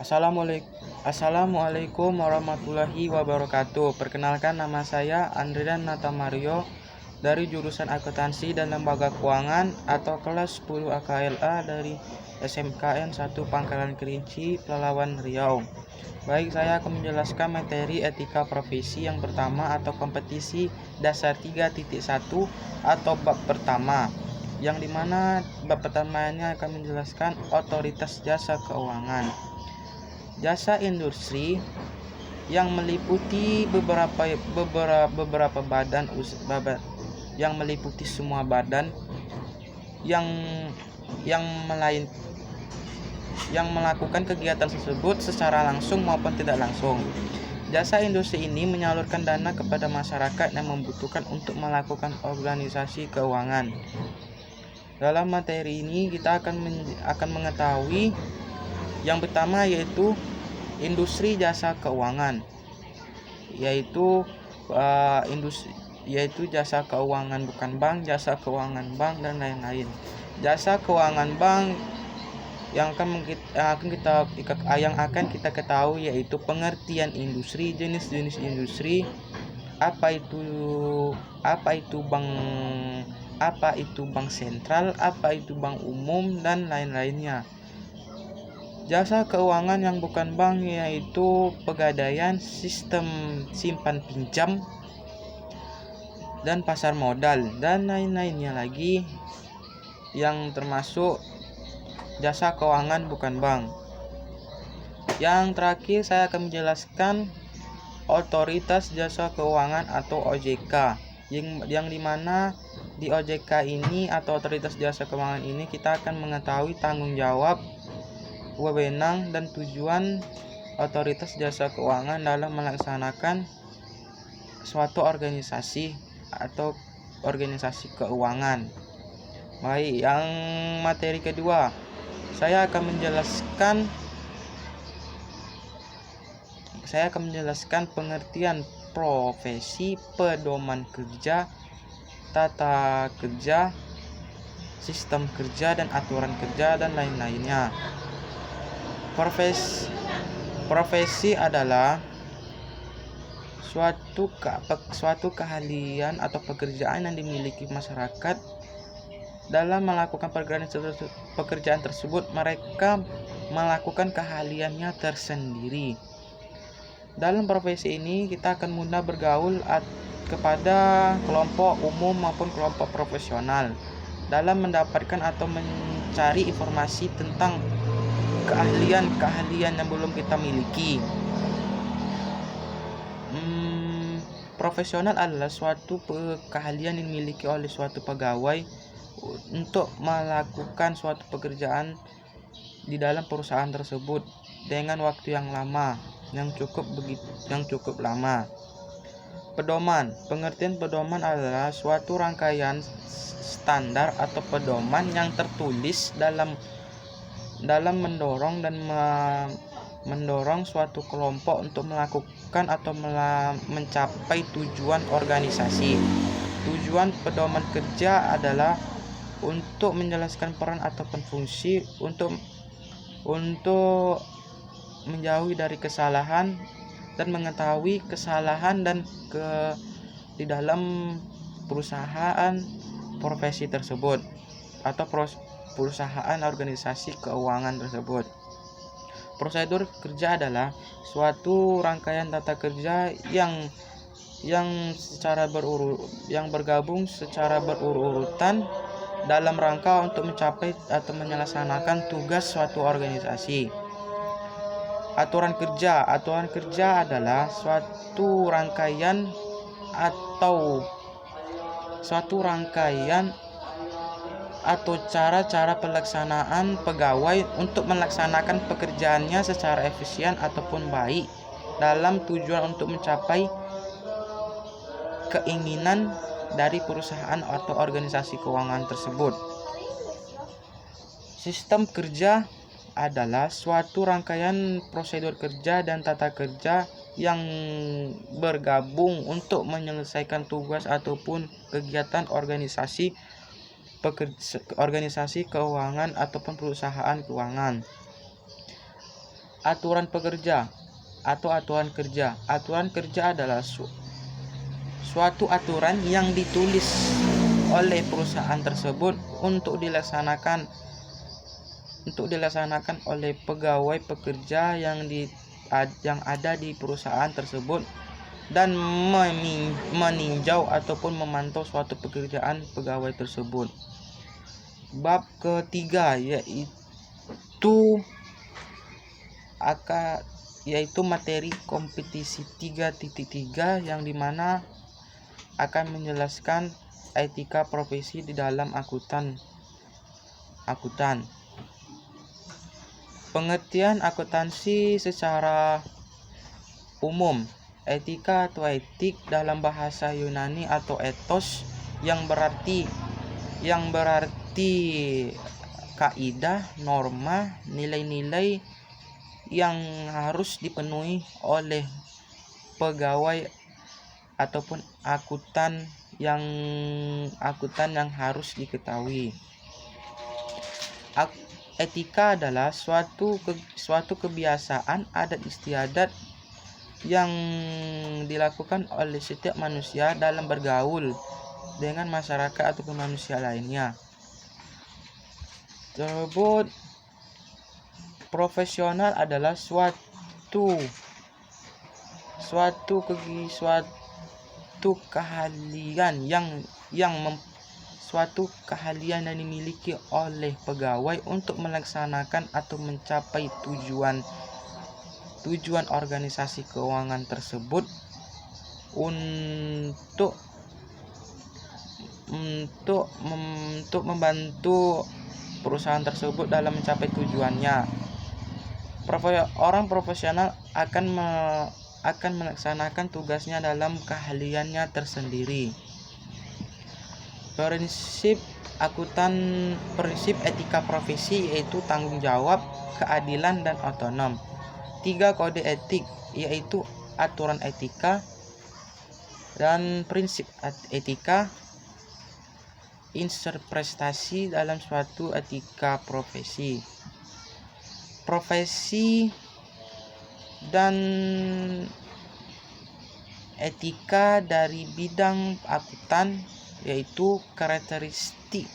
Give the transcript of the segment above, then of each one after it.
Assalamualaikum warahmatullahi wabarakatuh. Perkenalkan, nama saya Andrian Natamario dari jurusan Akuntansi dan Lembaga Keuangan atau kelas 10 AKLA dari SMKN 1 Pangkalan Kerinci, Pelalawan, Riau. Baik, saya akan menjelaskan materi etika profesi yang pertama atau kompetisi dasar 3.1 atau bab pertama, yang dimana bab pertamanya akan menjelaskan otoritas jasa keuangan. Jasa industri yang meliputi beberapa badan yang meliputi semua badan yang melakukan kegiatan tersebut secara langsung maupun tidak langsung. Jasa industri ini menyalurkan dana kepada masyarakat yang membutuhkan untuk melakukan organisasi keuangan. Dalam materi ini kita akan mengetahui yang pertama, yaitu industri jasa keuangan, yaitu jasa keuangan bukan bank, jasa keuangan bank, dan lain-lain. Jasa keuangan bank yang akan kita ketahui yaitu pengertian industri, jenis-jenis industri, apa itu bank sentral, apa itu bank umum, dan lain-lainnya. Jasa keuangan yang bukan bank yaitu pegadaian, sistem simpan pinjam, dan pasar modal, dan lain-lainnya lagi yang termasuk jasa keuangan bukan bank. Yang terakhir saya akan menjelaskan otoritas jasa keuangan atau OJK, yang dimana di OJK ini atau otoritas jasa keuangan ini kita akan mengetahui tanggung jawab, wewenang, dan tujuan otoritas jasa keuangan dalam melaksanakan suatu organisasi atau organisasi keuangan. Baik, yang materi kedua, saya akan menjelaskan pengertian profesi, pedoman kerja, tata kerja, sistem kerja, dan aturan kerja, dan lain-lainnya. Profesi adalah suatu keahlian atau pekerjaan yang dimiliki masyarakat. Dalam melakukan pekerjaan tersebut, mereka melakukan keahliannya tersendiri. Dalam profesi ini kita akan mudah bergaul kepada kelompok umum maupun kelompok profesional dalam mendapatkan atau mencari informasi tentang keahlian yang belum kita miliki. Profesional adalah suatu keahlian yang dimiliki oleh suatu pegawai untuk melakukan suatu pekerjaan di dalam perusahaan tersebut dengan waktu yang cukup lama. Pedoman. Pengertian pedoman adalah suatu rangkaian standar atau pedoman yang tertulis dalam mendorong suatu kelompok untuk melakukan atau mencapai tujuan organisasi. Tujuan pedoman kerja adalah untuk menjelaskan peran ataupun fungsi untuk menjauhi dari kesalahan dan mengetahui kesalahan dan di dalam perusahaan profesi tersebut atau perusahaan organisasi keuangan tersebut. Prosedur kerja adalah suatu rangkaian tata kerja yang bergabung secara berurutan dalam rangka untuk mencapai atau menyelesaikan tugas suatu organisasi. Aturan kerja adalah suatu rangkaian atau cara-cara pelaksanaan pegawai untuk melaksanakan pekerjaannya secara efisien ataupun baik dalam tujuan untuk mencapai keinginan dari perusahaan atau organisasi keuangan tersebut. Sistem kerja adalah suatu rangkaian prosedur kerja dan tata kerja yang bergabung untuk menyelesaikan tugas ataupun kegiatan organisasi keuangan ataupun perusahaan keuangan. Aturan pekerja atau aturan kerja. Aturan kerja adalah suatu aturan yang ditulis oleh perusahaan tersebut untuk dilaksanakan oleh pegawai pekerja yang ada di perusahaan tersebut dan meninjau ataupun memantau suatu pekerjaan pegawai tersebut. Bab ketiga yaitu materi kompetisi 3.3 yang dimana akan menjelaskan etika profesi di dalam akuntan. Pengertian akuntansi secara umum. Etika atau etik dalam bahasa Yunani atau ethos yang berarti kaidah, norma, nilai-nilai yang harus dipenuhi oleh pegawai ataupun akuntan yang harus diketahui. Etika adalah suatu kebiasaan adat istiadat yang dilakukan oleh setiap manusia dalam bergaul dengan masyarakat ataupun manusia lainnya. Tersebut profesional adalah suatu keahlian yang dimiliki oleh pegawai untuk melaksanakan atau mencapai tujuan organisasi keuangan tersebut untuk membantu perusahaan tersebut dalam mencapai tujuannya. Orang profesional akan melaksanakan tugasnya dalam keahliannya tersendiri. Prinsip etika profesi yaitu tanggung jawab, keadilan, dan otonom. 3 kode etik yaitu aturan etika dan prinsip etika, interpretasi dalam suatu etika profesi. Profesi dan etika dari bidang akuntan yaitu karakteristik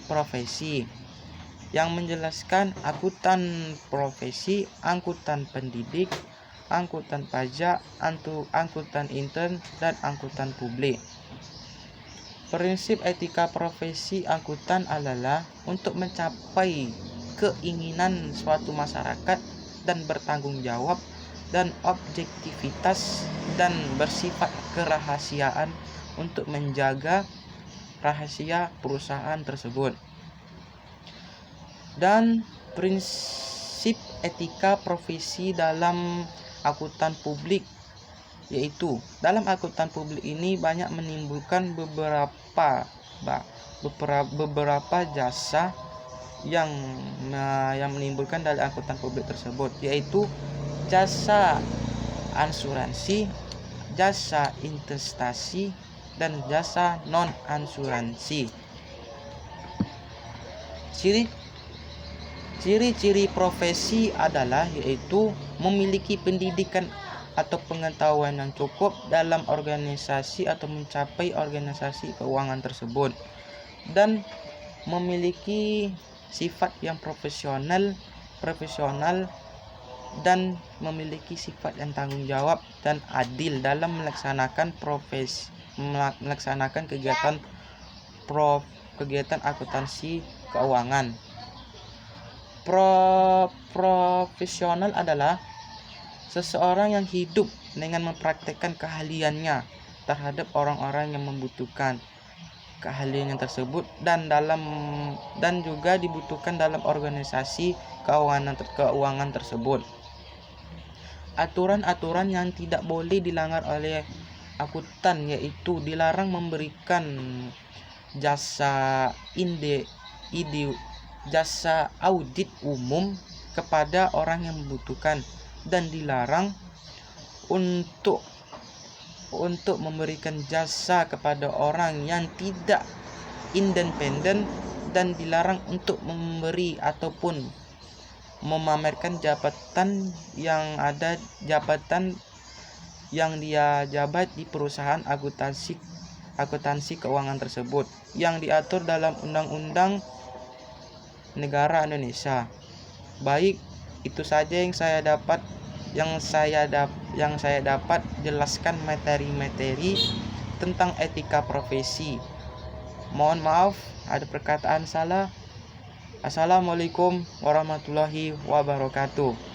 profesi yang menjelaskan akuntan profesi, akuntan pendidik, akuntan pajak, akuntan intern, dan akuntan publik. Prinsip etika profesi akuntan adalah untuk mencapai keinginan suatu masyarakat dan bertanggung jawab dan objektivitas dan bersifat kerahasiaan untuk menjaga rahasia perusahaan tersebut. Dan prinsip etika profesi dalam akuntan publik yaitu dalam akuntan publik ini banyak menimbulkan beberapa jasa yang menimbulkan dari akuntan publik tersebut, yaitu jasa asuransi, jasa investasi, dan jasa non asuransi. Ciri-ciri profesi adalah yaitu memiliki pendidikan atau pengetahuan yang cukup dalam organisasi atau mencapai organisasi keuangan tersebut, dan memiliki sifat yang profesional dan memiliki sifat yang tanggung jawab dan adil dalam melaksanakan kegiatan akuntansi keuangan. Profesional adalah seseorang yang hidup dengan mempraktekkan keahliannya terhadap orang-orang yang membutuhkan keahliannya tersebut dan juga dibutuhkan dalam organisasi keuangan tersebut. Aturan-aturan yang tidak boleh dilanggar oleh akuntan yaitu dilarang memberikan jasa audit umum kepada orang yang membutuhkan, dan dilarang untuk memberikan jasa kepada orang yang tidak independen, dan dilarang untuk memberi ataupun memamerkan jabatan yang dia jabat di perusahaan akuntansi keuangan tersebut yang diatur dalam Undang-Undang Negara Indonesia. Baik, itu saja yang saya dapat jelaskan materi-materi tentang etika profesi. Mohon maaf ada perkataan salah. Assalamualaikum warahmatullahi wabarakatuh.